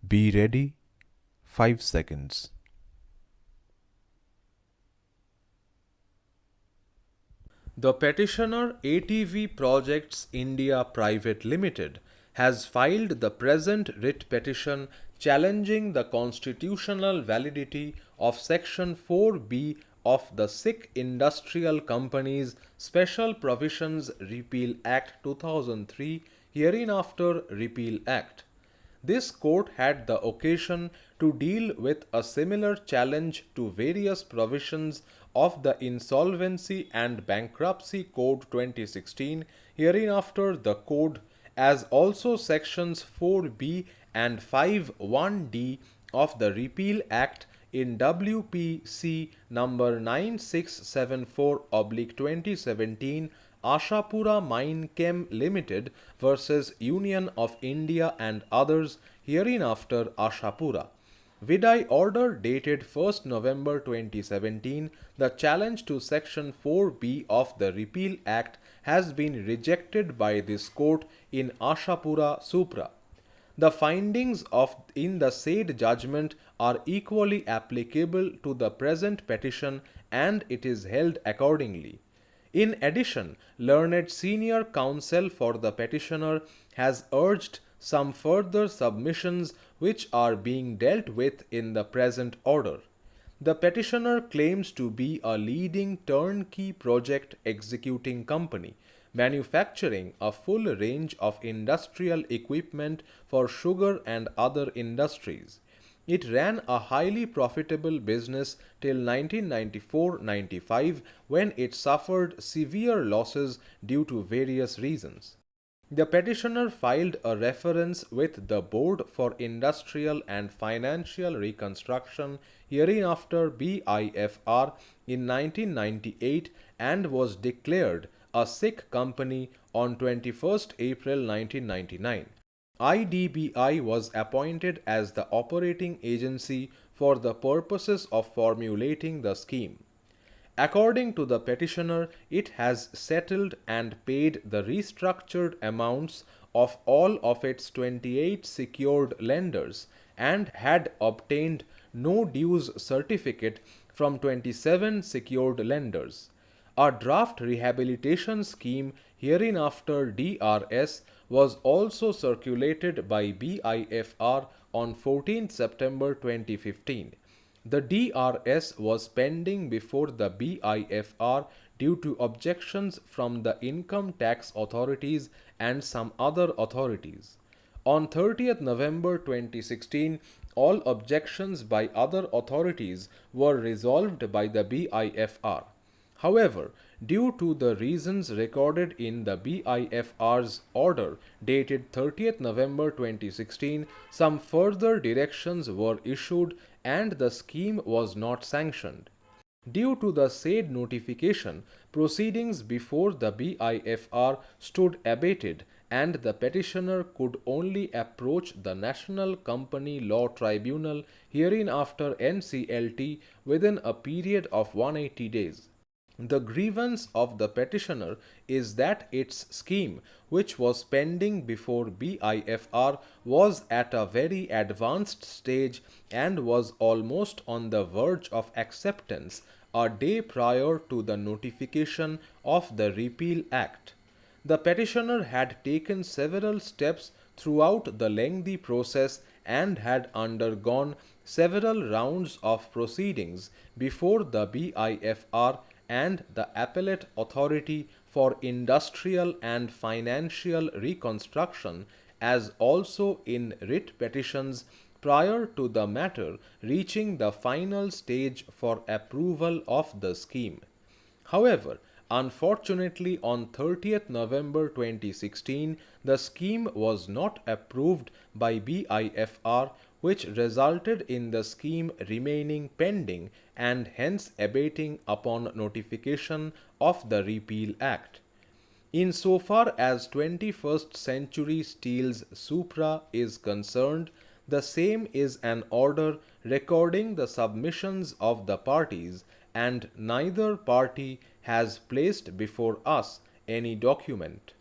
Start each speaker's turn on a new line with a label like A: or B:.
A: Be ready. 5 seconds. The petitioner ATV Projects India Private Limited has filed the present writ petition challenging the constitutional validity of Section 4B of the Sikh Industrial Companies Special Provisions Repeal Act 2003, hereinafter Repeal Act. This court had the occasion to deal with a similar challenge to various provisions of the Insolvency and Bankruptcy Code 2016, hereinafter the Code, as also sections 4B and 51D of the Repeal Act in WPC number 9674/2017, Ashapura Mine Chem Limited versus Union of India and others, hereinafter Ashapura. Viday order dated 1st November 2017, the challenge to Section 4B of the Repeal Act has been rejected by this court in Ashapura Supra. The findings in the said judgment are equally applicable to the present petition and it is held accordingly. In addition, learned senior counsel for the petitioner has urged some further submissions which are being dealt with in the present order. The petitioner claims to be a leading turnkey project executing company, manufacturing a full range of industrial equipment for sugar and other industries. It ran a highly profitable business till 1994-95 when it suffered severe losses due to various reasons. The petitioner filed a reference with the Board for Industrial and Financial Reconstruction, hereinafter BIFR, in 1998 and was declared a Sikh company on 21st April 1999. IDBI was appointed as the operating agency for the purposes of formulating the scheme. According to the petitioner, it has settled and paid the restructured amounts of all of its 28 secured lenders and had obtained no dues certificate from 27 secured lenders. A draft rehabilitation scheme, hereinafter DRS, was also circulated by BIFR on 14 September 2015. The DRS was pending before the BIFR due to objections from the income tax authorities and some other authorities. On 30th November 2016, all objections by other authorities were resolved by the BIFR. However, due to the reasons recorded in the BIFR's order dated 30th November 2016, some further directions were issued and the scheme was not sanctioned. Due to the said notification, proceedings before the BIFR stood abated and the petitioner could only approach the National Company Law Tribunal, hereinafter NCLT, within a period of 180 days. The grievance of the petitioner is that its scheme, which was pending before BIFR, was at a very advanced stage and was almost on the verge of acceptance a day prior to the notification of the Repeal Act. The petitioner had taken several steps throughout the lengthy process and had undergone several rounds of proceedings before the BIFR and the Appellate Authority for Industrial and Financial Reconstruction, as also in writ petitions prior to the matter reaching the final stage for approval of the scheme. However, unfortunately, on 30th November 2016, the scheme was not approved by BIFR, which resulted in the scheme remaining pending and hence abating upon notification of the Repeal Act. Insofar as 21st Century Steel's Supra is concerned, the same is an order recording the submissions of the parties, and neither party has placed before us any document.